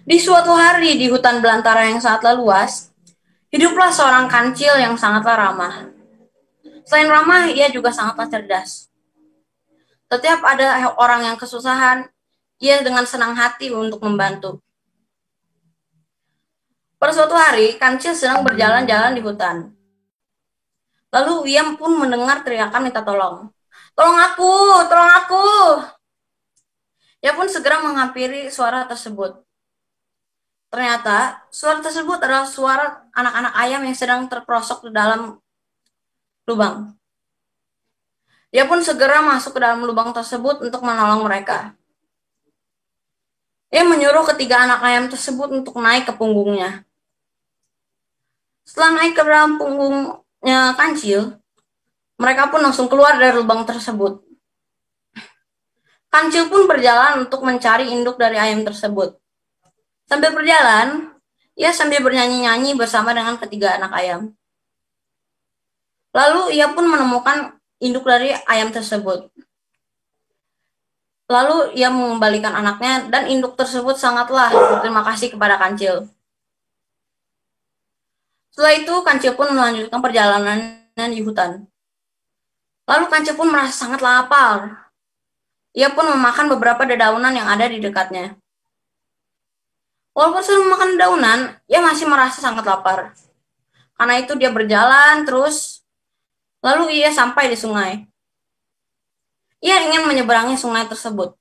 Di suatu hari di hutan belantara yang sangatlah luas, hiduplah seorang kancil yang sangatlah ramah. Selain ramah, ia juga sangatlah cerdas. Setiap ada orang yang kesusahan, ia dengan senang hati untuk membantu. Pada suatu hari, kancil sedang berjalan-jalan di hutan. Lalu ia pun mendengar teriakan minta tolong. Tolong aku, tolong aku. Ia pun segera menghampiri suara tersebut. Ternyata suara tersebut adalah suara anak-anak ayam yang sedang terperosok di dalam lubang. Ia pun segera masuk ke dalam lubang tersebut untuk menolong mereka. Ia menyuruh ketiga anak ayam tersebut untuk naik ke punggungnya. Setelah naik ke dalam punggungnya kancil, mereka pun langsung keluar dari lubang tersebut. Kancil pun berjalan untuk mencari induk dari ayam tersebut. Sambil berjalan, ia sambil bernyanyi-nyanyi bersama dengan ketiga anak ayam. Lalu ia pun menemukan induk dari ayam tersebut. Lalu ia mengembalikan anaknya dan induk tersebut sangatlah berterima kasih kepada kancil. Setelah itu kancil pun melanjutkan perjalanannya di hutan. Lalu kancil pun merasa sangat lapar. Ia pun memakan beberapa dedaunan yang ada di dekatnya. Walaupun sudah memakan dedaunan, ia masih merasa sangat lapar. Karena itu dia berjalan terus, lalu ia sampai di sungai. Ia ingin menyeberangi sungai tersebut.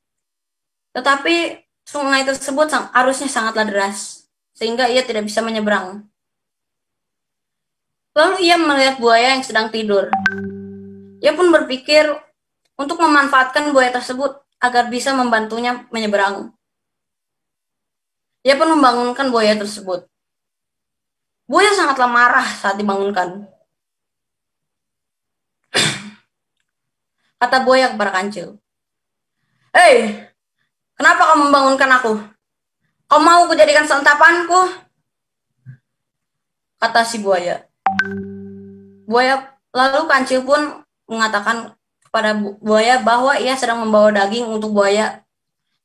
Tetapi sungai tersebut arusnya sangatlah deras, sehingga ia tidak bisa menyeberang. Lalu ia melihat buaya yang sedang tidur. Ia pun berpikir untuk memanfaatkan buaya tersebut agar bisa membantunya menyeberang. Ia pun membangunkan buaya tersebut. Buaya sangatlah marah saat dibangunkan. Kata buaya kepada kancil. Hei, kenapa kau membangunkan aku? Kau mau kujadikan santapanku? Kata si buaya. Lalu kancil pun mengatakan kepada buaya bahwa ia sedang membawa daging untuk buaya.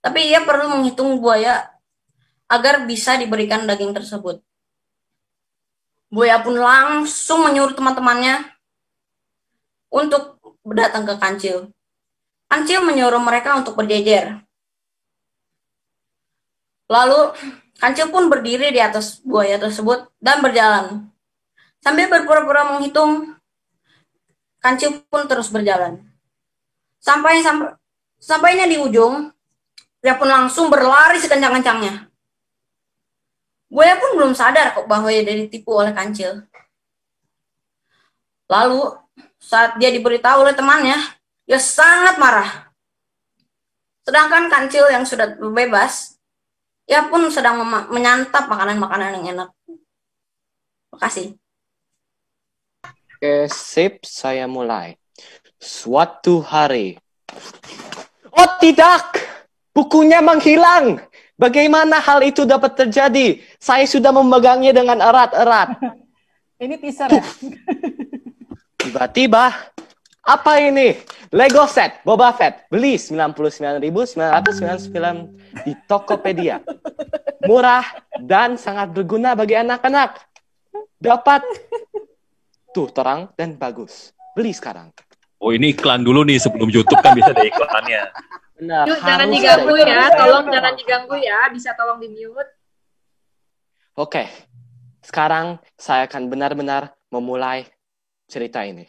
Tapi ia perlu menghitung buaya agar bisa diberikan daging tersebut. Buaya pun langsung menyuruh teman-temannya untuk datang ke kancil. Kancil menyuruh mereka untuk berjejer. Lalu kancil pun berdiri di atas buaya tersebut dan berjalan. Sambil berpura-pura menghitung, kancil pun terus berjalan. Sampainya di ujung, dia pun langsung berlari sekencang-kencangnya. Buaya pun belum sadar kok bahwa dia ditipu oleh kancil. Lalu saat dia diberitahu oleh temannya, dia sangat marah. Sedangkan kancil yang sudah bebas, ia pun sedang menyantap makanan-makanan yang enak. Terima kasih. Oke, sip, saya mulai. Suatu hari. Oh tidak! Bukunya menghilang! Bagaimana hal itu dapat terjadi? Saya sudah memegangnya dengan erat-erat. Ini teaser ya? Tiba-tiba, apa ini? Lego set Boba Fett. Beli 99.999 di Tokopedia. Murah dan sangat berguna bagi anak-anak. Dapat tuh terang dan bagus. Beli sekarang. Oh, ini iklan dulu nih sebelum YouTube kan bisa ada iklannya. Benar, Yuk, jangan diganggu ya. Tolong jangan diganggu ya. Bisa tolong di-mute. Oke. Sekarang saya akan benar-benar memulai cerita ini.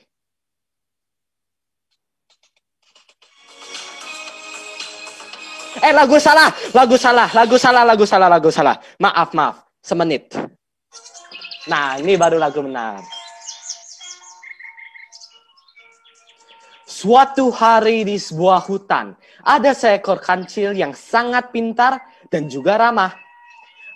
Lagu salah. Maaf. Semenit. Nah, ini baru lagu benar. Suatu hari di sebuah hutan, ada seekor kancil yang sangat pintar dan juga ramah.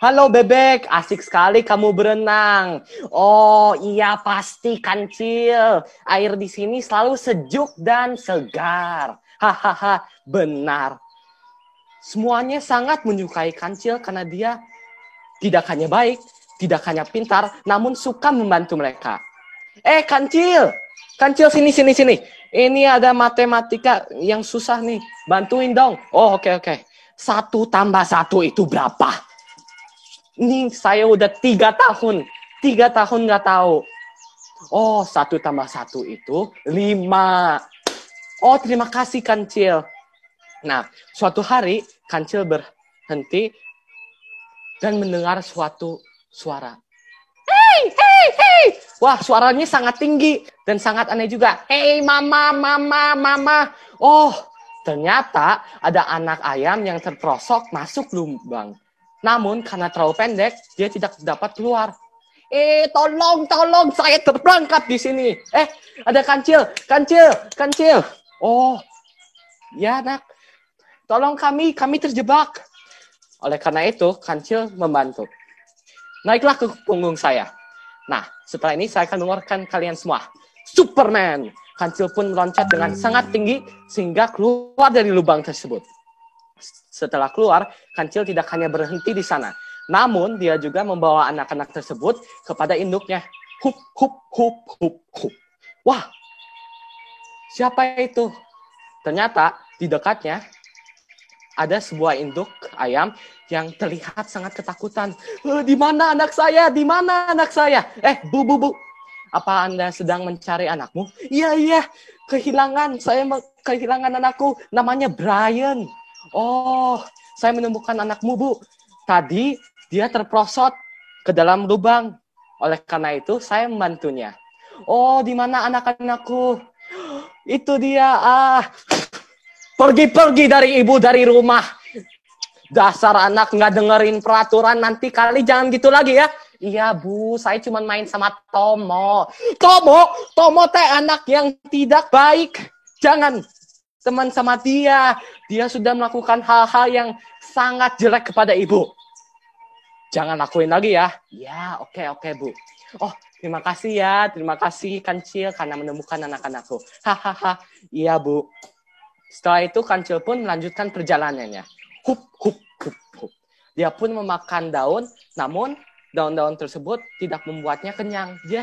Halo bebek, asik sekali kamu berenang. Oh iya pasti kancil. Air di sini selalu sejuk dan segar. Hahaha, benar. Semuanya sangat menyukai kancil karena dia tidak hanya baik, tidak hanya pintar, namun suka membantu mereka. Kancil, sini. Ini ada matematika yang susah nih. Bantuin dong. Oh, oke. 1 tambah 1 itu berapa? Ini saya udah 3 tahun. 3 tahun nggak tahu. Oh, 1 tambah 1 itu 5. Oh, terima kasih Kancil. Nah, suatu hari Kancil berhenti dan mendengar suatu suara. Hei, hei, hei. Wah, suaranya sangat tinggi dan sangat aneh juga. Hei, mama, mama, mama. Oh, ternyata ada anak ayam yang terperosok masuk lubang. Namun, karena terlalu pendek, dia tidak dapat keluar. Tolong, tolong, saya terperangkap di sini. Ada Kancil, Kancil, Kancil. Oh, ya nak. Tolong kami terjebak. Oleh karena itu, Kancil membantu. Naiklah ke punggung saya. Nah, setelah ini saya akan mengeluarkan kalian semua. Superman! Kancil pun meloncat dengan sangat tinggi sehingga keluar dari lubang tersebut. Setelah keluar, Kancil tidak hanya berhenti di sana. Namun, dia juga membawa anak-anak tersebut kepada induknya. Hup, hup, hup, hup, hup. Wah, siapa itu? Ternyata di dekatnya ada sebuah induk ayam yang terlihat sangat ketakutan. Di mana anak saya? Di mana anak saya? Bu. Apa Anda sedang mencari anakmu? Iya. Kehilangan. Saya kehilangan anakku. Namanya Brian. Oh, saya menemukan anakmu, Bu. Tadi dia terprosot ke dalam lubang. Oleh karena itu, saya membantunya. Oh, di mana anak-anakku? Itu dia. Pergi dari ibu, dari rumah. Dasar anak nggak dengerin peraturan, nanti kali jangan gitu lagi ya. Iya Bu, saya cuma main sama Tomo. Tomo teh anak yang tidak baik. Jangan teman sama dia. Dia sudah melakukan hal-hal yang sangat jelek kepada ibu. Jangan lakuin lagi ya. Ya, oke Bu. Oh, terima kasih Kancil karena menemukan anak-anakku. Hahaha, iya Bu. Setelah itu Kancil pun melanjutkan perjalanannya. Hup. Dia pun memakan daun, namun daun-daun tersebut tidak membuatnya kenyang. Dia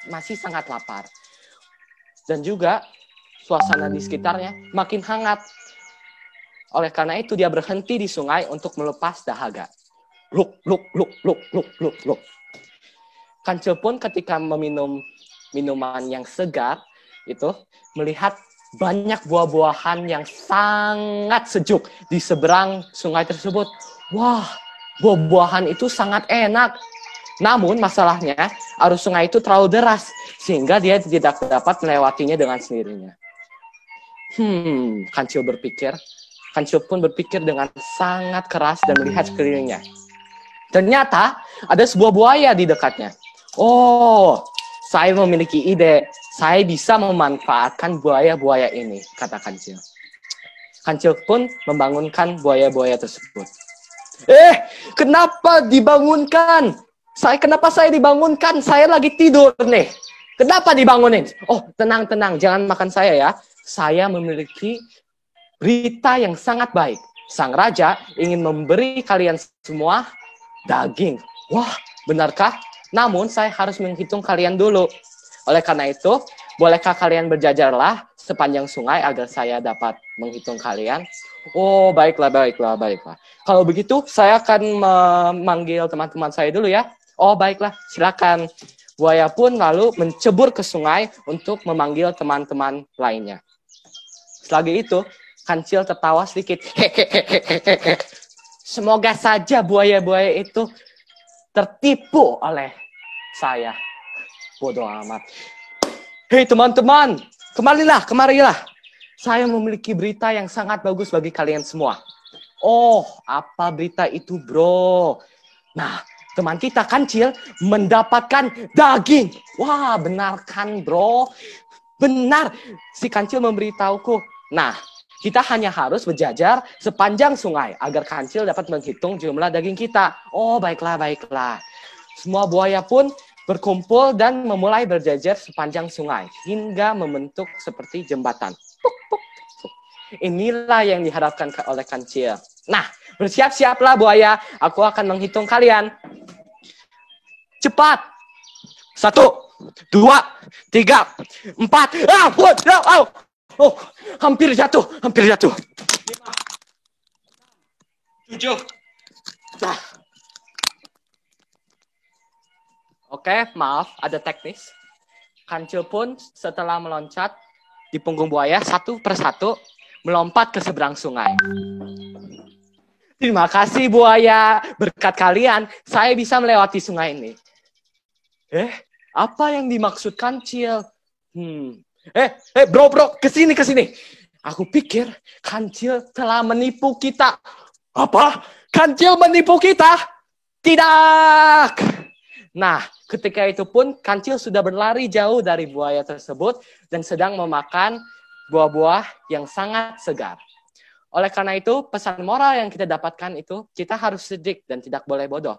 masih sangat lapar. Dan juga suasana di sekitarnya makin hangat. Oleh karena itu dia berhenti di sungai untuk melepas dahaga. Luk. Kancil pun ketika meminum minuman yang segar itu melihat banyak buah-buahan yang sangat sejuk di seberang sungai tersebut. Wah, buah-buahan itu sangat enak. Namun masalahnya arus sungai itu terlalu deras sehingga dia tidak dapat melewatinya dengan sendirinya. Kancil pun berpikir dengan sangat keras dan melihat sekelilingnya. Ternyata ada sebuah buaya di dekatnya. Oh, saya memiliki ide. Saya bisa memanfaatkan buaya-buaya ini, kata Kancil. Kancil pun membangunkan buaya-buaya tersebut. Kenapa dibangunkan? Kenapa saya dibangunkan? Saya lagi tidur nih. Kenapa dibangunin? Oh, tenang. Jangan makan saya ya. Saya memiliki berita yang sangat baik. Sang raja ingin memberi kalian semua daging. Wah, benarkah? Namun saya harus menghitung kalian dulu. Oleh karena itu, bolehkah kalian berjajarlah sepanjang sungai agar saya dapat menghitung kalian? Oh, baiklah. Kalau begitu, saya akan memanggil teman-teman saya dulu ya. Oh, baiklah, silakan. Buaya pun lalu mencebur ke sungai untuk memanggil teman-teman lainnya. Selagi itu, Kancil tertawa sedikit. Semoga saja buaya-buaya itu tertipu oleh saya. Bodoh amat. Hei teman-teman, kemarilah. Saya memiliki berita yang sangat bagus bagi kalian semua. Oh, apa berita itu, bro? Nah, teman kita Kancil mendapatkan daging. Wah, benar kan, bro? Benar, si Kancil memberitahuku. Nah, kita hanya harus berjajar sepanjang sungai agar Kancil dapat menghitung jumlah daging kita. Oh, baiklah. Semua buaya pun berkumpul dan memulai berjajar sepanjang sungai hingga membentuk seperti jembatan. Inilah yang diharapkan oleh Kancil. Nah, bersiap-siaplah buaya. Aku akan menghitung kalian. Cepat. 1, 2, 3, 4. Oh, hampir jatuh. 5, 7. Nah. Oke, maaf, ada teknis. Kancil pun setelah meloncat di punggung buaya satu persatu melompat ke seberang sungai. Terima kasih buaya, berkat kalian saya bisa melewati sungai ini. Apa yang dimaksud Kancil? Bro, kesini. Aku pikir Kancil telah menipu kita. Apa? Kancil menipu kita? Tidak! Nah, ketika itu pun Kancil sudah berlari jauh dari buaya tersebut dan sedang memakan buah-buah yang sangat segar. Oleh karena itu, pesan moral yang kita dapatkan itu, kita harus cerdik dan tidak boleh bodoh.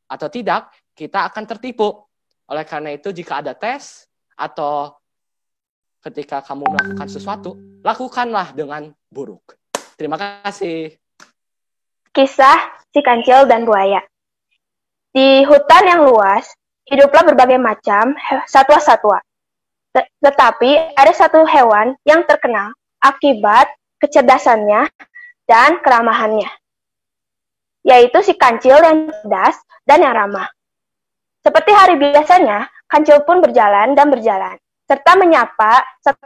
Atau tidak, kita akan tertipu. Oleh karena itu, jika ada tes atau ketika kamu melakukan sesuatu, lakukanlah dengan buruk. Terima kasih. Kisah si Kancil dan buaya. Di hutan yang luas, hiduplah berbagai macam satwa-satwa. Tetapi ada satu hewan yang terkenal akibat kecerdasannya dan keramahannya, yaitu si Kancil yang cerdas dan yang ramah. Seperti hari biasanya, Kancil pun berjalan, serta menyapa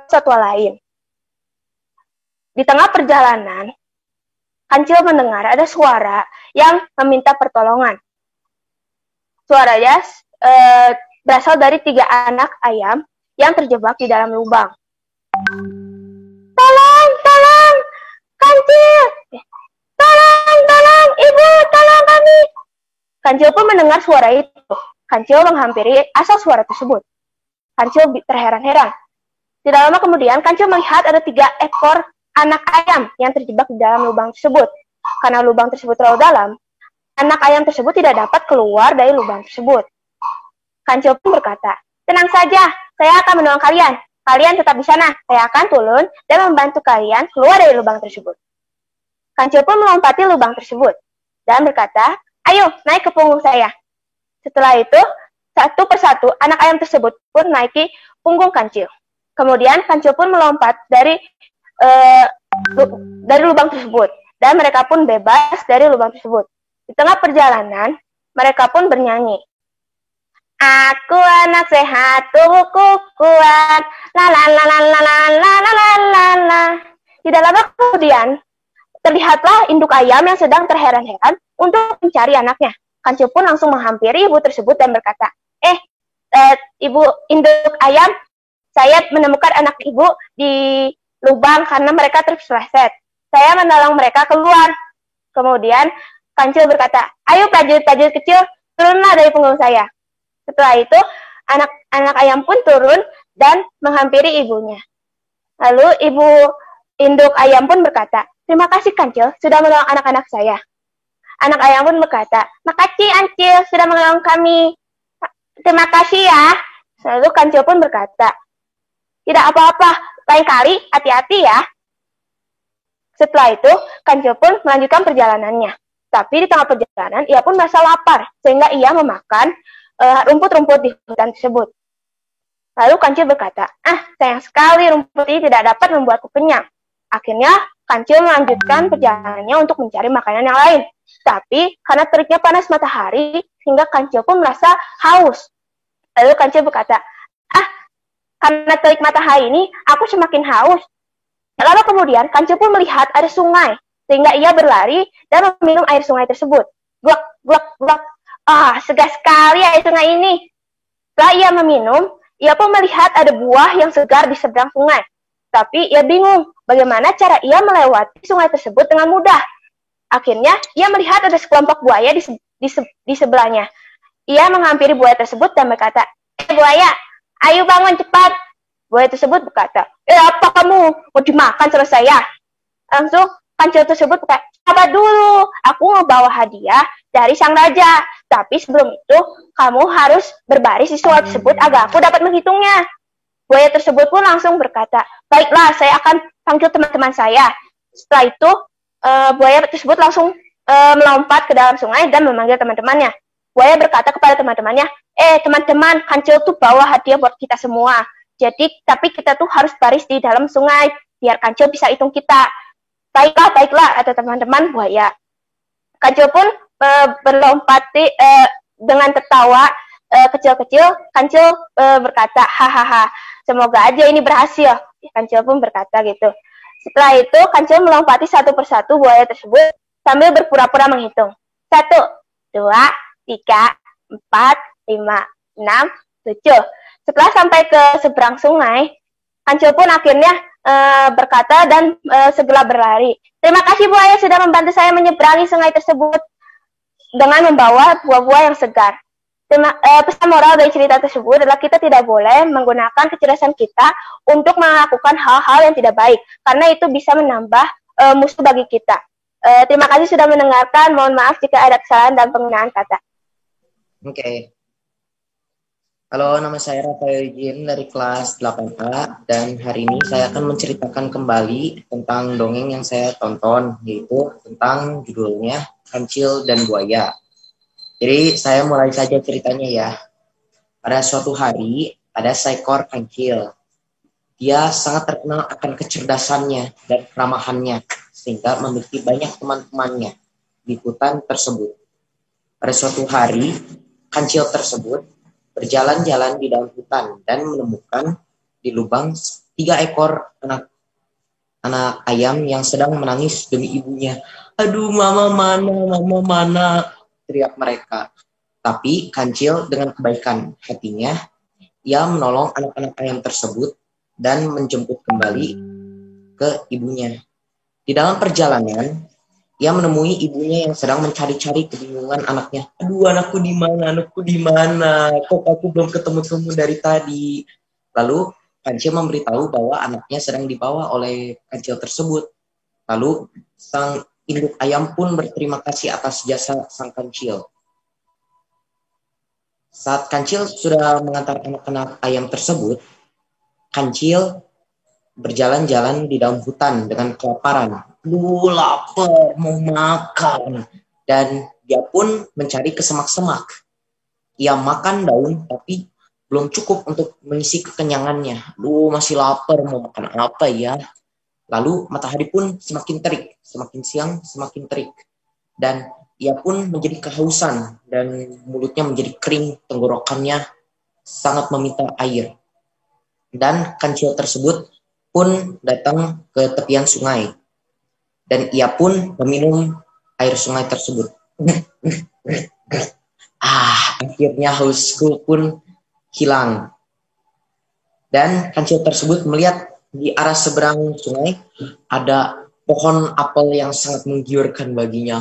satwa lain. Di tengah perjalanan, Kancil mendengar ada suara yang meminta pertolongan. Suaranya berasal dari 3 anak ayam yang terjebak di dalam lubang. Tolong, Kancil! Tolong, Ibu, tolong kami! Kancil pun mendengar suara itu. Kancil menghampiri asal suara tersebut. Kancil terheran-heran. Tidak lama kemudian, Kancil melihat ada 3 ekor anak ayam yang terjebak di dalam lubang tersebut. Karena lubang tersebut terlalu dalam, anak ayam tersebut tidak dapat keluar dari lubang tersebut. Kancil pun berkata, "Tenang saja, saya akan menolong kalian. Kalian tetap di sana. Saya akan turun dan membantu kalian keluar dari lubang tersebut." Kancil pun melompati lubang tersebut dan berkata, "Ayo, naik ke punggung saya." Setelah itu, satu persatu anak ayam tersebut pun naiki punggung Kancil. Kemudian Kancil pun melompat dari lubang tersebut dan mereka pun bebas dari lubang tersebut. Di tengah perjalanan, mereka pun bernyanyi. Aku anak sehat, tubuhku kuat, la la la la la la la la la la la. Tidak lama kemudian, terlihatlah induk ayam yang sedang terheran-heran untuk mencari anaknya. Kancil pun langsung menghampiri ibu tersebut dan berkata, Ibu induk ayam, saya menemukan anak ibu di lubang karena mereka terpeleset. Saya menolong mereka keluar. Kemudian Kancil berkata, "Ayo prajurit-prajurit kecil, turunlah dari punggung saya." Setelah itu, anak ayam pun turun dan menghampiri ibunya. Lalu ibu induk ayam pun berkata, "Terima kasih Kancil sudah menolong anak-anak saya." Anak ayam pun berkata, "Makasih Kancil sudah menolong kami. Terima kasih ya." Lalu Kancil pun berkata, "Tidak apa-apa, lain kali hati-hati ya." Setelah itu, Kancil pun melanjutkan perjalanannya. Tapi di tengah perjalanan, ia pun merasa lapar, sehingga ia memakan rumput-rumput di hutan tersebut. Lalu Kancil berkata, sayang sekali rumput ini tidak dapat membuatku kenyang. Akhirnya, Kancil melanjutkan perjalanannya untuk mencari makanan yang lain. Tapi, karena teriknya panas matahari, sehingga Kancil pun merasa haus. Lalu Kancil berkata, karena terik matahari ini, aku semakin haus. Lalu kemudian, Kancil pun melihat ada sungai, sehingga ia berlari dan meminum air sungai tersebut. Glok, glok, glok. Segar sekali air sungai ini. Setelah ia meminum, ia pun melihat ada buah yang segar di seberang sungai. Tapi ia bingung bagaimana cara ia melewati sungai tersebut dengan mudah. Akhirnya, ia melihat ada sekelompok buaya di sebelahnya. Ia menghampiri buaya tersebut dan berkata, buaya, ayo bangun cepat. Buaya tersebut berkata, apa kamu mau dimakan sama saya? Langsung Kancil tersebut berkata, sabar dulu, aku membawa hadiah dari sang raja. Tapi sebelum itu, kamu harus berbaris di sungai tersebut agar aku dapat menghitungnya. Buaya tersebut pun langsung berkata, baiklah, saya akan panggil teman-teman saya. Setelah itu, buaya tersebut langsung melompat ke dalam sungai dan memanggil teman-temannya. Buaya berkata kepada teman-temannya, teman-teman, Kancil tuh bawa hadiah buat kita semua. Tapi kita tuh harus baris di dalam sungai, biar Kancil bisa hitung kita. Baiklah, kata teman-teman buaya. Kancil pun berlompati dengan tertawa kecil-kecil. Kancil berkata, hahaha, semoga aja ini berhasil. Kancil pun berkata gitu. Setelah itu, Kancil melompati satu persatu buaya tersebut sambil berpura-pura menghitung. 1, 2, 3, 4, 5, 6, 7. Setelah sampai ke seberang sungai, Kancil pun akhirnya berkata dan segera berlari. Terima kasih buaya sudah membantu saya menyeberangi sungai tersebut dengan membawa buah-buah yang segar. Pesan moral dari cerita tersebut adalah kita tidak boleh menggunakan kecerdasan kita untuk melakukan hal-hal yang tidak baik, karena itu bisa menambah musuh bagi kita. Terima kasih sudah mendengarkan. Mohon maaf jika ada kesalahan dalam penggunaan kata. Oke. Halo, nama saya Rafael Eugene dari kelas 8A, dan hari ini saya akan menceritakan kembali tentang dongeng yang saya tonton, yaitu tentang judulnya Kancil dan Buaya. Jadi saya mulai saja ceritanya ya. Pada suatu hari, ada seekor kancil. Dia sangat terkenal akan kecerdasannya dan keramahannya, sehingga memiliki banyak teman-temannya di hutan tersebut. Pada suatu hari, kancil tersebut berjalan-jalan di dalam hutan dan menemukan di lubang 3 ekor anak ayam yang sedang menangis demi ibunya. Aduh, mama mana, teriak mereka. Tapi kancil dengan kebaikan hatinya, ia menolong anak-anak ayam tersebut dan menjemput kembali ke ibunya. Di dalam perjalanan, ia menemui ibunya yang sedang mencari-cari kebingungan anaknya. Aduh, anakku di mana? Kok aku belum ketemu dari tadi? Lalu kancil memberitahu bahwa anaknya sedang dibawa oleh kancil tersebut. Lalu sang induk ayam pun berterima kasih atas jasa sang kancil. Saat kancil sudah mengantar anak-anak ayam tersebut, kancil berjalan-jalan di dalam hutan dengan kelaparan. Duh, lapar, mau makan. Dan dia pun mencari ke semak-semak. Ia makan daun, tapi belum cukup untuk mengisi kekenyangannya. Duh, masih lapar, mau makan apa ya? Lalu matahari pun semakin terik, semakin siang semakin terik. Dan ia pun menjadi kehausan dan mulutnya menjadi kering, tenggorokannya sangat meminta air. Dan kancil tersebut pun datang ke tepian sungai. Dan ia pun meminum air sungai tersebut. Akhirnya hausku pun hilang. Dan kancil tersebut melihat di arah seberang sungai ada pohon apel yang sangat menggiurkan baginya.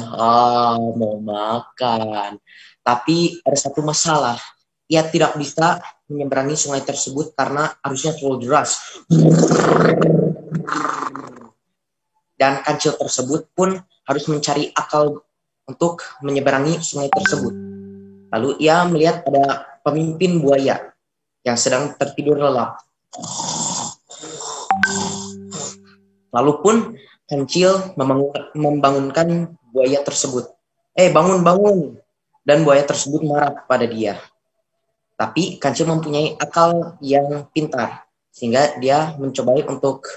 Mau makan. Tapi ada satu masalah. Ia tidak bisa menyeberangi sungai tersebut karena arusnya terlalu deras. Dan kancil tersebut pun harus mencari akal untuk menyeberangi sungai tersebut. Lalu ia melihat ada pemimpin buaya yang sedang tertidur lelap. Lalu pun kancil membangunkan buaya tersebut. Bangun. Dan buaya tersebut marah pada dia. Tapi kancil mempunyai akal yang pintar, sehingga dia mencobai untuk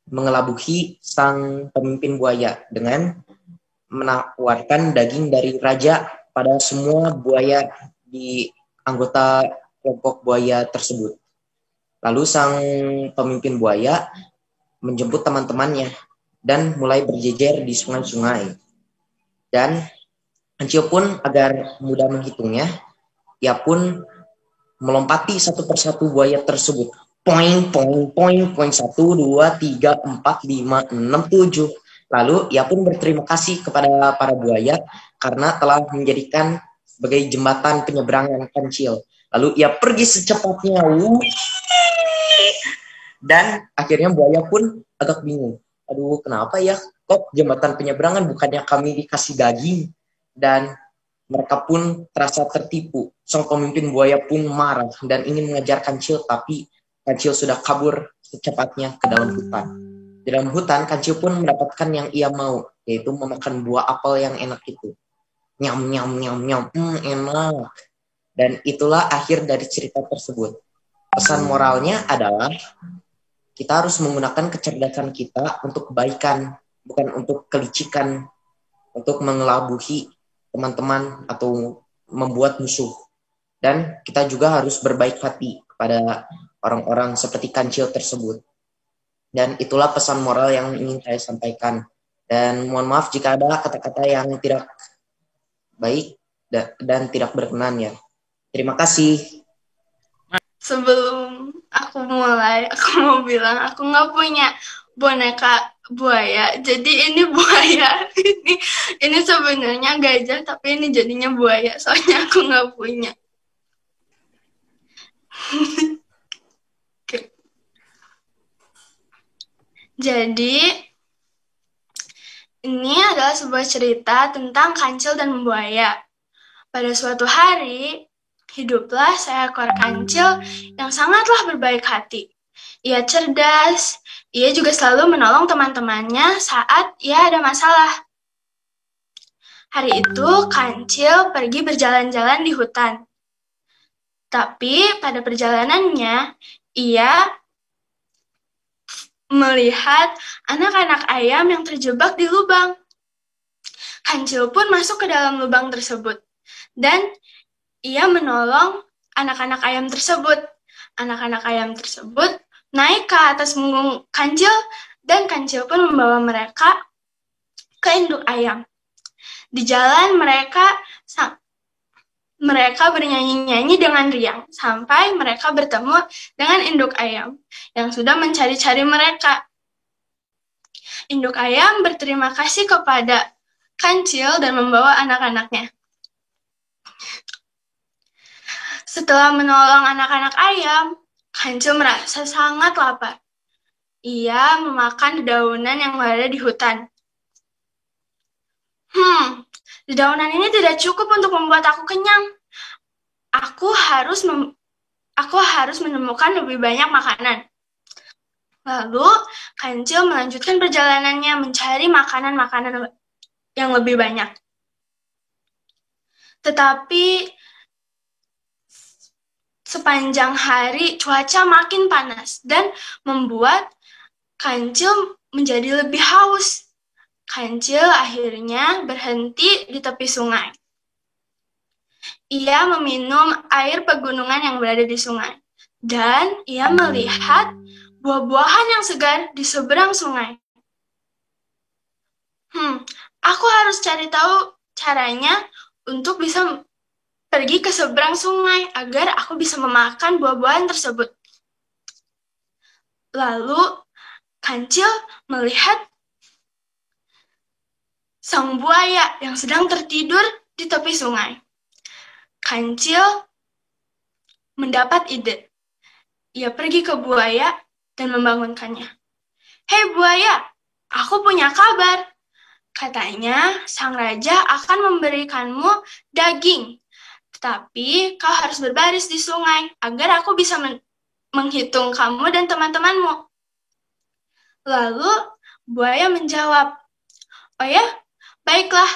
mengelabuhi sang pemimpin buaya dengan menawarkan daging dari raja pada semua buaya di anggota kelompok buaya tersebut. Lalu sang pemimpin buaya menjemput teman-temannya dan mulai berjejer di sungai-sungai. Dan kancil pun agar mudah menghitungnya, ia pun melompati satu persatu buaya tersebut. Poing, 1, 2, 3, 4, 5, 6, 7. Lalu ia pun berterima kasih kepada para buaya karena telah menjadikan sebagai jembatan penyeberangan kancil. Lalu ia pergi secepatnya. Dan akhirnya buaya pun agak bingung. Aduh, kenapa ya? Kok jembatan penyeberangan, bukannya kami dikasih daging? Dan mereka pun terasa tertipu. Sang pemimpin buaya pun marah dan ingin mengejar kancil, tapi kancil sudah kabur secepatnya ke dalam hutan. Di dalam hutan, kancil pun mendapatkan yang ia mau, yaitu memakan buah apel yang enak itu. Nyam, enak. Dan itulah akhir dari cerita tersebut. Pesan moralnya adalah kita harus menggunakan kecerdasan kita untuk kebaikan, bukan untuk kelicikan untuk mengelabuhi teman-teman atau membuat musuh. Dan kita juga harus berbaik hati kepada orang-orang seperti kancil tersebut. Dan itulah pesan moral yang ingin saya sampaikan. Dan mohon maaf jika ada kata-kata yang tidak baik dan tidak berkenan ya. Terima kasih. Sebelum aku mulai, aku mau bilang aku nggak punya boneka buaya. Jadi ini buaya. Ini sebenarnya gajah, tapi ini jadinya buaya. Soalnya aku nggak punya. Jadi ini adalah sebuah cerita tentang kancil dan buaya. Pada suatu hari, hiduplah seekor kancil yang sangatlah berbaik hati. Ia cerdas, ia juga selalu menolong teman-temannya saat ia ada masalah. Hari itu, kancil pergi berjalan-jalan di hutan. Tapi pada perjalanannya, ia melihat anak-anak ayam yang terjebak di lubang. Kancil pun masuk ke dalam lubang tersebut. Dan ia menolong anak-anak ayam tersebut. Anak-anak ayam tersebut naik ke atas punggung kancil, dan kancil pun membawa mereka ke induk ayam. Di jalan mereka bernyanyi-nyanyi dengan riang, sampai mereka bertemu dengan induk ayam yang sudah mencari-cari mereka. Induk ayam berterima kasih kepada kancil dan membawa anak-anaknya. Setelah menolong anak-anak ayam, kancil merasa sangat lapar. Ia memakan dedaunan yang berada di hutan. Dedaunan ini tidak cukup untuk membuat aku kenyang. Aku harus menemukan lebih banyak makanan. Lalu, kancil melanjutkan perjalanannya mencari makanan-makanan yang lebih banyak. Tetapi sepanjang hari cuaca makin panas dan membuat kancil menjadi lebih haus. Kancil akhirnya berhenti di tepi sungai. Ia meminum air pegunungan yang berada di sungai. Dan ia melihat buah-buahan yang segar di seberang sungai. Aku harus cari tahu caranya untuk bisa pergi ke seberang sungai agar aku bisa memakan buah-buahan tersebut. Lalu, kancil melihat sang buaya yang sedang tertidur di tepi sungai. Kancil mendapat ide. Ia pergi ke buaya dan membangunkannya. "Hei buaya, aku punya kabar. Katanya sang raja akan memberikanmu daging. Tetapi kau harus berbaris di sungai agar aku bisa menghitung kamu dan teman-temanmu." Lalu buaya menjawab, "Oh ya, baiklah,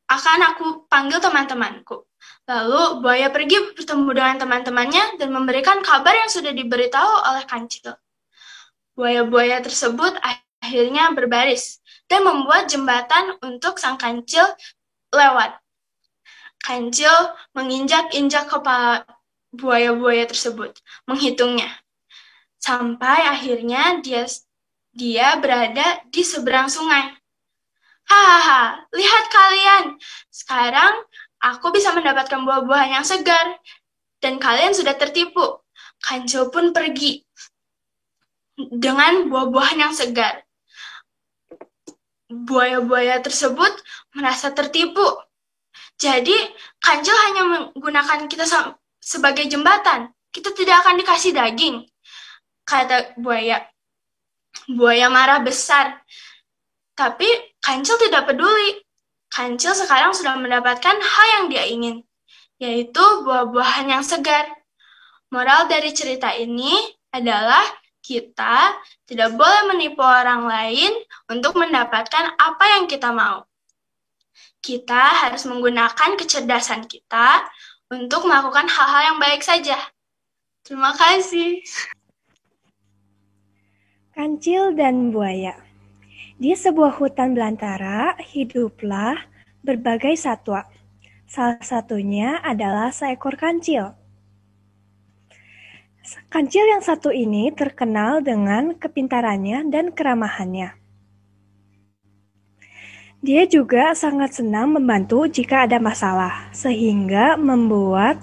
akan aku panggil teman-temanku." Lalu buaya pergi bertemu dengan teman-temannya dan memberikan kabar yang sudah diberitahu oleh kancil. Buaya-buaya tersebut akhirnya berbaris dan membuat jembatan untuk sang kancil lewat. Kancil menginjak-injak kepala buaya-buaya tersebut, menghitungnya. Sampai akhirnya dia berada di seberang sungai. Hahaha, lihat kalian. Sekarang aku bisa mendapatkan buah-buahan yang segar. Dan kalian sudah tertipu. Kancil pun pergi dengan buah-buahan yang segar. Buaya-buaya tersebut merasa tertipu. Jadi, kancil hanya menggunakan kita sebagai jembatan. Kita tidak akan dikasih daging, kata buaya. Buaya marah besar. Tapi kancil tidak peduli. Kancil sekarang sudah mendapatkan hal yang dia ingin, yaitu buah-buahan yang segar. Moral dari cerita ini adalah kita tidak boleh menipu orang lain untuk mendapatkan apa yang kita mau. Kita harus menggunakan kecerdasan kita untuk melakukan hal-hal yang baik saja. Terima kasih. Kancil dan buaya. Di sebuah hutan belantara, hiduplah berbagai satwa. Salah satunya adalah seekor kancil. Kancil yang satu ini terkenal dengan kepintarannya dan keramahannya. Dia juga sangat senang membantu jika ada masalah, sehingga membuat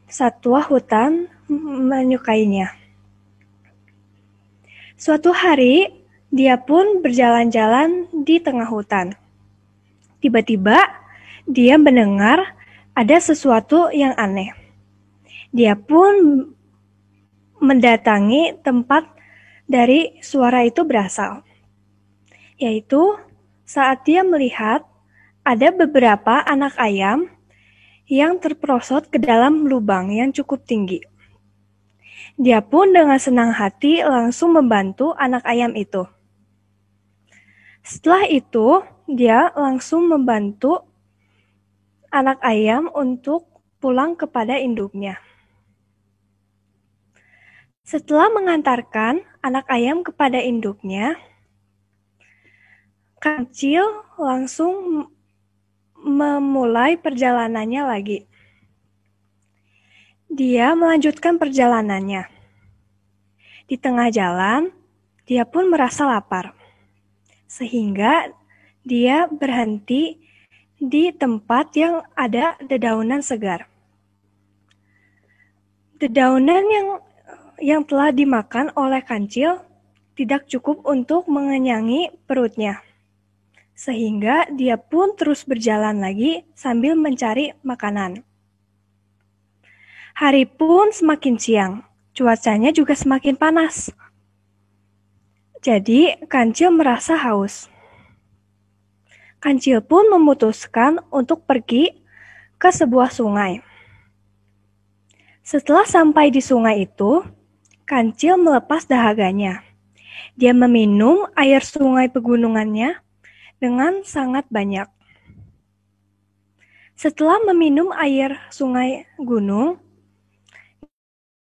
satwa hutan menyukainya. Suatu hari, dia pun berjalan-jalan di tengah hutan. Tiba-tiba, dia mendengar ada sesuatu yang aneh. Dia pun mendatangi tempat dari suara itu berasal, yaitu saat dia melihat ada beberapa anak ayam yang terperosot ke dalam lubang yang cukup tinggi. Dia pun dengan senang hati langsung membantu anak ayam itu. Setelah itu, dia langsung membantu anak ayam untuk pulang kepada induknya. Setelah mengantarkan anak ayam kepada induknya, kancil langsung memulai perjalanannya lagi. Dia melanjutkan perjalanannya. Di tengah jalan, dia pun merasa lapar. Sehingga dia berhenti di tempat yang ada dedaunan segar. Dedaunan yang telah dimakan oleh kancil tidak cukup untuk mengenyangi perutnya. Sehingga dia pun terus berjalan lagi sambil mencari makanan. Hari pun semakin siang, cuacanya juga semakin panas. Jadi, kancil merasa haus. Kancil pun memutuskan untuk pergi ke sebuah sungai. Setelah sampai di sungai itu, kancil melepas dahaganya. Dia meminum air sungai pegunungannya dengan sangat banyak. Setelah meminum air sungai gunung,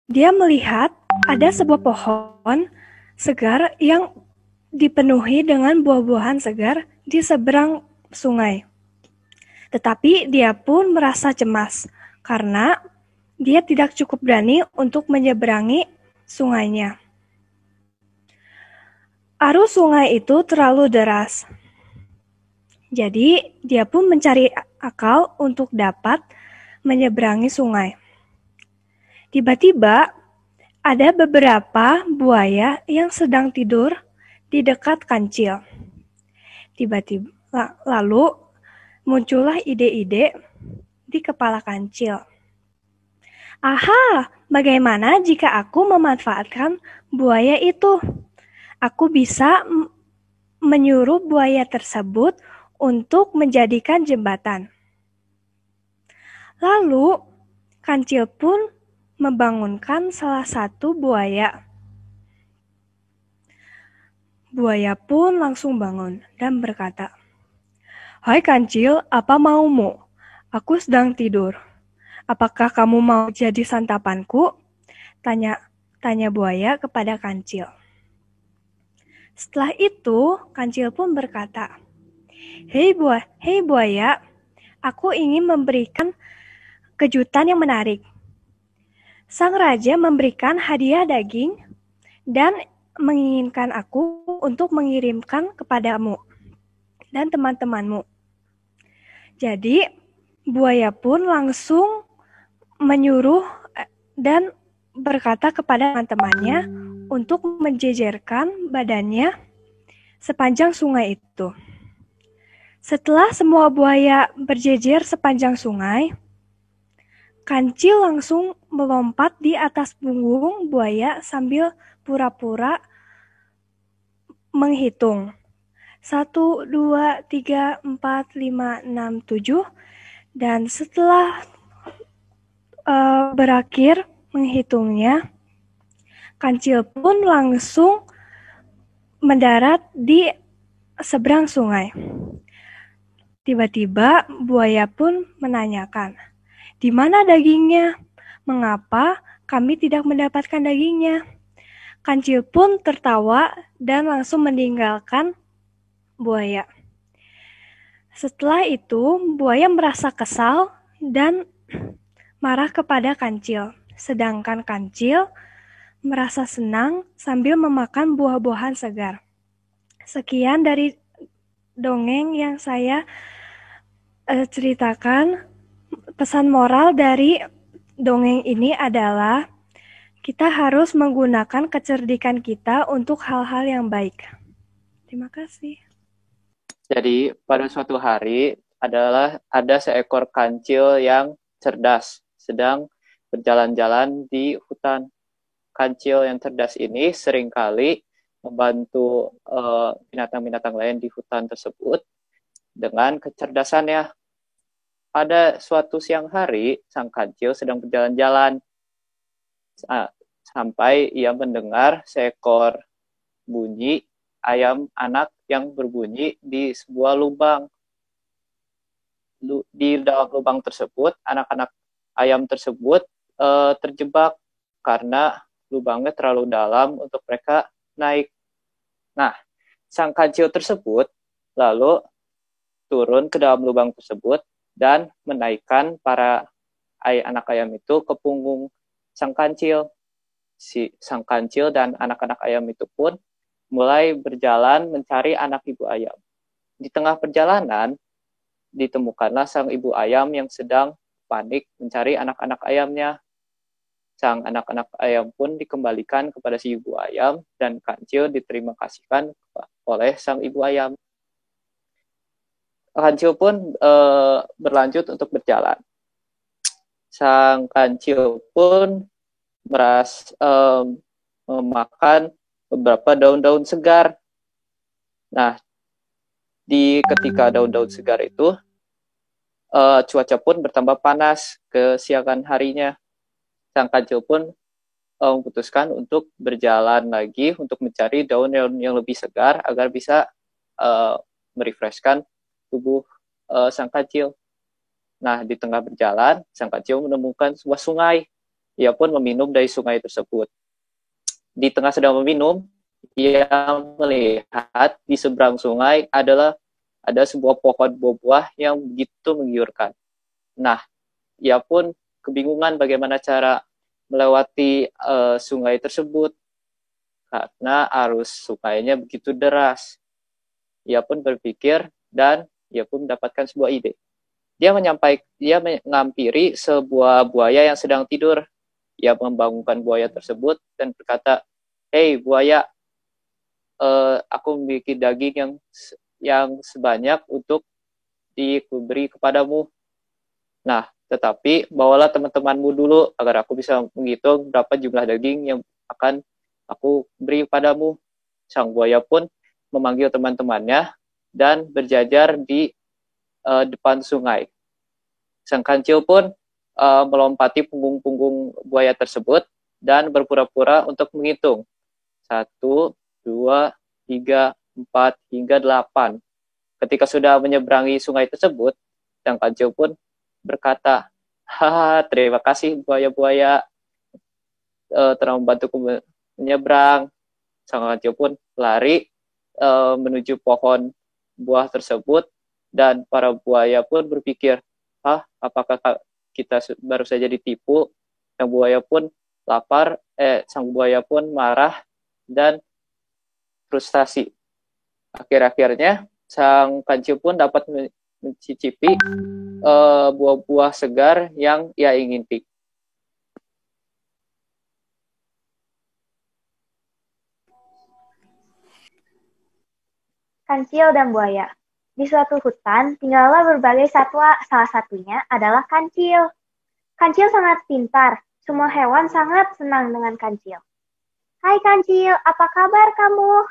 dia melihat ada sebuah pohon segar yang dipenuhi dengan buah-buahan segar di seberang sungai. Tetapi dia pun merasa cemas karena dia tidak cukup berani untuk menyeberangi sungainya. Arus sungai itu terlalu deras. Jadi, dia pun mencari akal untuk dapat menyeberangi sungai. Tiba-tiba, ada beberapa buaya yang sedang tidur di dekat kancil. Tiba-tiba, lalu muncullah ide-ide di kepala kancil. Aha, bagaimana jika aku memanfaatkan buaya itu? Aku bisa menyuruh buaya tersebut untuk menjadikan jembatan. Lalu, kancil pun membangunkan salah satu buaya. Buaya pun langsung bangun dan berkata, "Hai kancil, apa maumu? Aku sedang tidur. Apakah kamu mau jadi santapanku?" Tanya buaya kepada kancil. Setelah itu, kancil pun berkata, Hei buaya, aku ingin memberikan kejutan yang menarik. Sang raja memberikan hadiah daging dan menginginkan aku untuk mengirimkan kepadamu dan teman-temanmu. Jadi, buaya pun langsung menyuruh dan berkata kepada teman-temannya untuk menjejerkan badannya sepanjang sungai itu. Setelah semua buaya berjejer sepanjang sungai, kancil langsung melompat di atas punggung buaya sambil pura-pura menghitung. 1, 2, 3, 4, 5, 6, 7. Dan setelah berakhir menghitungnya, kancil pun langsung mendarat di seberang sungai. Tiba-tiba buaya pun menanyakan, "Di mana dagingnya? Mengapa kami tidak mendapatkan dagingnya?" Kancil pun tertawa dan langsung meninggalkan buaya. Setelah itu, buaya merasa kesal dan marah kepada kancil. Sedangkan kancil merasa senang sambil memakan buah-buahan segar. Sekian dari dongeng yang saya ceritakan. Pesan moral dari dongeng ini adalah kita harus menggunakan kecerdikan kita untuk hal-hal yang baik. Terima kasih. Jadi pada suatu hari ada seekor kancil yang cerdas sedang berjalan-jalan di hutan. Kancil yang cerdas ini seringkali membantu binatang-binatang lain di hutan tersebut dengan kecerdasannya. Pada suatu siang hari, sang kancil sedang berjalan-jalan sampai ia mendengar seekor bunyi ayam anak yang berbunyi di sebuah lubang. Di dalam lubang tersebut, anak-anak ayam tersebut terjebak karena lubangnya terlalu dalam untuk mereka naik. Nah, sang kancil tersebut lalu turun ke dalam lubang tersebut dan menaikkan para anak ayam itu ke punggung sang kancil. Sang kancil dan anak-anak ayam itu pun mulai berjalan mencari anak ibu ayam. Di tengah perjalanan, ditemukanlah sang ibu ayam yang sedang panik mencari anak-anak ayamnya. Sang anak-anak ayam pun dikembalikan kepada si ibu ayam dan kancil diterima kasihkan oleh sang ibu ayam. Kancil pun berlanjut untuk berjalan. Sang kancil pun memakan beberapa daun-daun segar. Nah, ketika daun-daun segar itu, cuaca pun bertambah panas kesiangan harinya. Sang kancil pun memutuskan untuk berjalan lagi untuk mencari daun yang lebih segar agar bisa merefreshkan tubuh sang kancil. Nah, di tengah berjalan, sang kancil menemukan sebuah sungai. Ia pun meminum dari sungai tersebut. Di tengah sedang meminum, ia melihat di seberang sungai ada sebuah pohon buah-buah yang begitu menggiurkan. Nah, ia pun kebingungan bagaimana cara melewati sungai tersebut karena arus sungainya begitu deras. Ia pun berpikir dan ia pun mendapatkan sebuah ide. Dia menghampiri sebuah buaya yang sedang tidur. Ia membangunkan buaya tersebut dan berkata, "Hei buaya, aku memiliki daging yang sebanyak untuk diberi kepadamu. Nah, tetapi bawalah teman-temanmu dulu agar aku bisa menghitung berapa jumlah daging yang akan aku beri padamu." Sang buaya pun memanggil teman-temannya dan berjajar di depan sungai. Sang kancil pun melompati punggung-punggung buaya tersebut dan berpura-pura untuk menghitung. 1, 2, 3, 4, hingga 8. Ketika sudah menyeberangi sungai tersebut, sang kancil pun berkata, "Haha, terima kasih buaya-buaya telah membantuku menyeberang." Sang kancil pun lari menuju pohon buah tersebut dan para buaya pun berpikir, apakah kita baru saja ditipu? Sang buaya pun sang buaya pun marah dan frustasi. Akhir-akhirnya sang kancil pun dapat mencicipi buah-buah segar yang ia ingini. Kancil dan buaya. Di suatu hutan tinggallah berbagai satwa, salah satunya adalah kancil. Kancil sangat pintar, semua hewan sangat senang dengan kancil. "Hai kancil, apa kabar kamu?"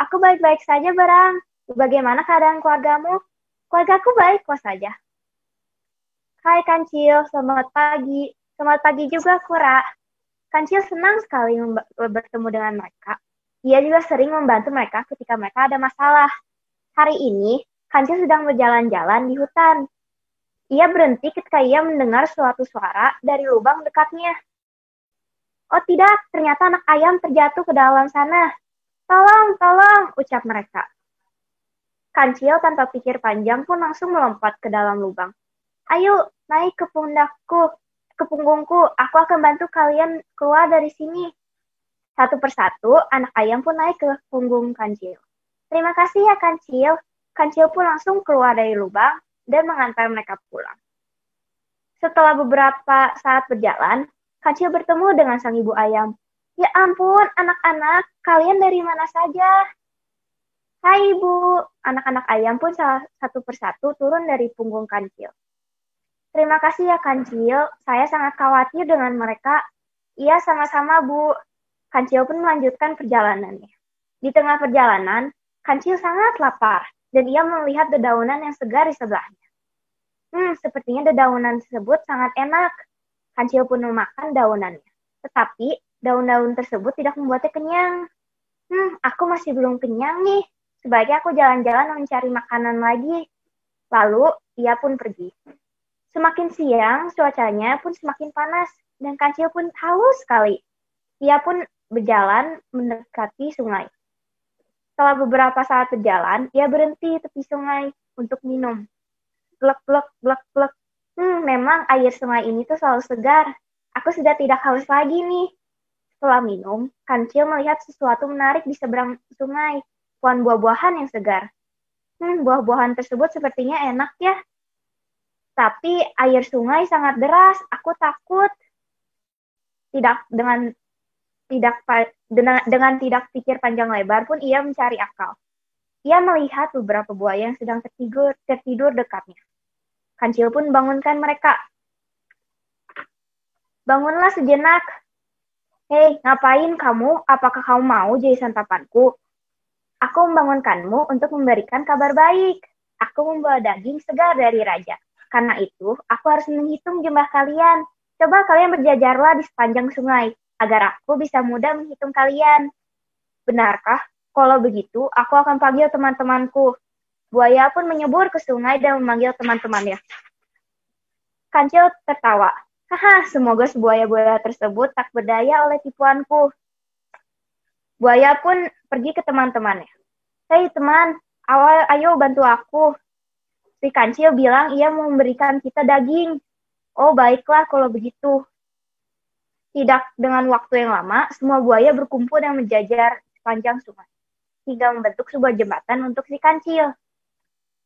"Aku baik-baik saja, Berang. Bagaimana keadaan keluargamu?" "Keluargaku baik kok saja." "Hai kancil, selamat pagi." "Selamat pagi juga, Kura." Kancil senang sekali bertemu dengan mereka. Ia juga sering membantu mereka ketika mereka ada masalah. Hari ini, Kancil sedang berjalan-jalan di hutan. Ia berhenti ketika ia mendengar suatu suara dari lubang dekatnya. "Oh tidak, ternyata anak ayam terjatuh ke dalam sana. Tolong, tolong," ucap mereka. Kancil tanpa pikir panjang pun langsung melompat ke dalam lubang. Ayo, naik ke punggungku, aku akan bantu kalian keluar dari sini. Satu persatu, anak ayam pun naik ke punggung Kancil. Terima kasih ya Kancil. Kancil pun langsung keluar dari lubang dan mengantar mereka pulang. Setelah beberapa saat berjalan, Kancil bertemu dengan sang ibu ayam. Ya ampun, anak-anak, kalian dari mana saja? Hai ibu, anak-anak ayam pun satu persatu turun dari punggung Kancil. Terima kasih ya Kancil, saya sangat khawatir dengan mereka. Iya sama-sama Bu. Kancil pun melanjutkan perjalanannya. Di tengah perjalanan, Kancil sangat lapar dan ia melihat dedaunan yang segar di sebelahnya. Sepertinya dedaunan tersebut sangat enak. Kancil pun memakan daunannya. Tetapi daun-daun tersebut tidak membuatnya kenyang. Aku masih belum kenyang nih. Sebaiknya aku jalan-jalan mencari makanan lagi. Lalu ia pun pergi. Semakin siang, cuacanya pun semakin panas dan Kancil pun haus sekali. Ia pun berjalan mendekati sungai. Setelah beberapa saat berjalan, ia berhenti tepi sungai untuk minum. Glek, glek, glek, glek. Memang air sungai ini tuh selalu segar. Aku sudah tidak haus lagi nih. Setelah minum, Kancil melihat sesuatu menarik di seberang sungai. Pohon buah-buahan yang segar. Buah-buahan tersebut sepertinya enak ya. Tapi air sungai sangat deras. Aku takut. Dengan tidak pikir panjang lebar pun ia mencari akal. Ia melihat beberapa buaya yang sedang tertidur dekatnya. Kancil pun bangunkan mereka. Bangunlah sejenak. Hei, ngapain kamu? Apakah kamu mau jadi santapanku? Aku membangunkanmu untuk memberikan kabar baik. Aku membawa daging segar dari raja. Karena itu, aku harus menghitung jumlah kalian. Coba kalian berjajarlah di sepanjang sungai, agar aku bisa mudah menghitung kalian. Benarkah? Kalau begitu, aku akan panggil teman-temanku. Buaya pun menyebur ke sungai dan memanggil teman-temannya. Kancil tertawa. Semoga buaya-buaya tersebut tak berdaya oleh tipuanku. Buaya pun pergi ke teman-temannya. Hei teman, ayo bantu aku. Si Kancil bilang ia mau memberikan kita daging. Oh baiklah kalau begitu. Tidak dengan waktu yang lama, semua buaya berkumpul dan menjajar sepanjang sungai. Hingga membentuk sebuah jembatan untuk si Kancil.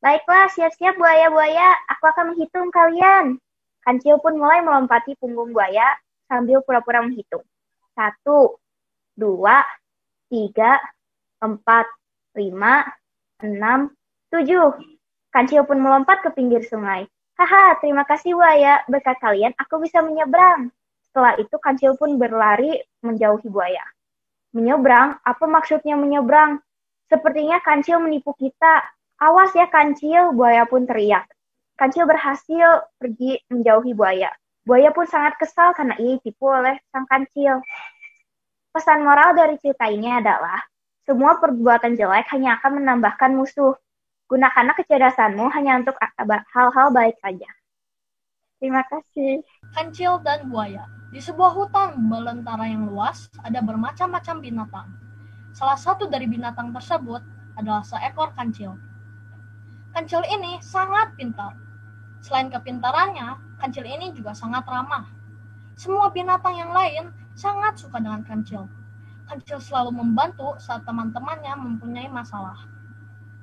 Baiklah, siap-siap buaya-buaya, aku akan menghitung kalian. Kancil pun mulai melompati punggung buaya sambil pura-pura menghitung. 1, 2, 3, 4, 5, 6, 7. Kancil pun melompat ke pinggir sungai. Terima kasih buaya, berkat kalian aku bisa menyeberang. Setelah itu Kancil pun berlari menjauhi buaya. Menyeberang? Apa maksudnya menyeberang? Sepertinya Kancil menipu kita. Awas ya Kancil, buaya pun teriak. Kancil berhasil pergi menjauhi buaya. Buaya pun sangat kesal karena ia ditipu oleh sang Kancil. Pesan moral dari cerita ini adalah, semua perbuatan jelek hanya akan menambahkan musuh. Gunakanlah kecerdasanmu hanya untuk hal-hal baik saja. Terima kasih. Kancil dan buaya. Di sebuah hutan belantara yang luas, ada bermacam-macam binatang. Salah satu dari binatang tersebut adalah seekor kancil. Kancil ini sangat pintar. Selain kepintarannya, kancil ini juga sangat ramah. Semua binatang yang lain sangat suka dengan kancil. Kancil selalu membantu saat teman-temannya mempunyai masalah.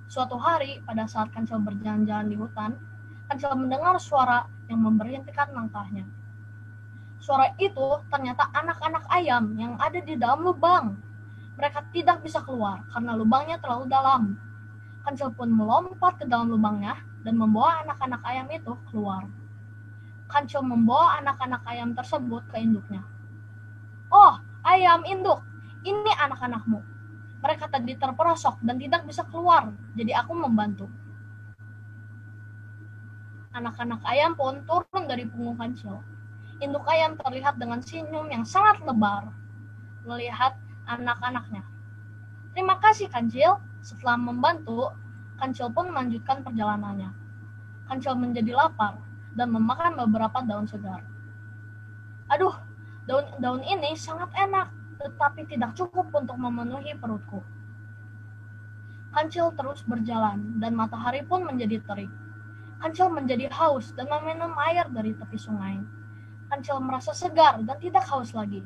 Suatu hari, pada saat Kancil berjalan-jalan di hutan, Kancil mendengar suara yang memberhentikan langkahnya. Suara itu ternyata anak-anak ayam yang ada di dalam lubang. Mereka tidak bisa keluar karena lubangnya terlalu dalam. Kancil pun melompat ke dalam lubangnya dan membawa anak-anak ayam itu keluar. Kancil membawa anak-anak ayam tersebut ke induknya. Oh, ayam induk, ini anak-anakmu. Mereka tadi terperosok dan tidak bisa keluar, jadi aku membantu. Anak-anak ayam pun turun dari punggung Kancil. Induk ayam terlihat dengan senyum yang sangat lebar melihat anak-anaknya. Terima kasih Kancil. Setelah membantu, Kancil pun melanjutkan perjalanannya. Kancil menjadi lapar dan memakan beberapa daun segar. Aduh, daun ini sangat enak, tetapi tidak cukup untuk memenuhi perutku. Kancil terus berjalan dan matahari pun menjadi terik. Kancil menjadi haus dan meminum air dari tepi sungai. Kancil merasa segar dan tidak haus lagi.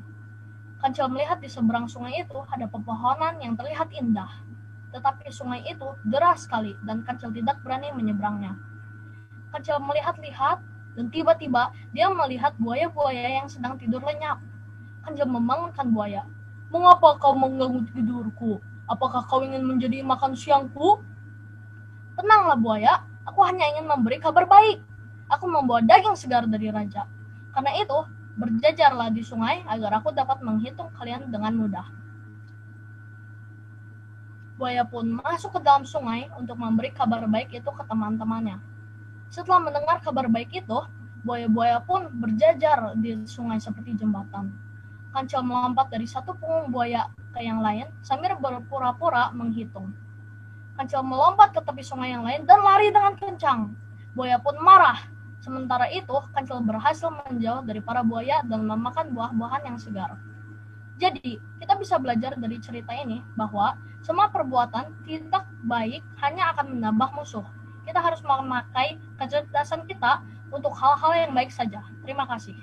Kancil melihat di seberang sungai itu ada pepohonan yang terlihat indah. Tetapi sungai itu deras sekali dan Kancil tidak berani menyeberangnya. Kancil melihat-lihat dan tiba-tiba dia melihat buaya-buaya yang sedang tidur lenyap. Kancil membangunkan buaya. "Mengapa kau mengganggu tidurku? Apakah kau ingin menjadi makan siangku?" "Tenanglah buaya, aku hanya ingin memberi kabar baik. Aku membawa daging segar dari raja. Karena itu, berjajarlah di sungai agar aku dapat menghitung kalian dengan mudah." Buaya pun masuk ke dalam sungai untuk memberi kabar baik itu ke teman-temannya. Setelah mendengar kabar baik itu, buaya-buaya pun berjajar di sungai seperti jembatan. Kancil melompat dari satu punggung buaya ke yang lain sambil berpura-pura menghitung. Kancil melompat ke tepi sungai yang lain dan lari dengan kencang. Buaya pun marah. Sementara itu, Kancil berhasil menjauh dari para buaya dan memakan buah-buahan yang segar. Jadi, kita bisa belajar dari cerita ini bahwa semua perbuatan tidak baik hanya akan menambah musuh. Kita harus memakai kecerdasan kita untuk hal-hal yang baik saja. Terima kasih.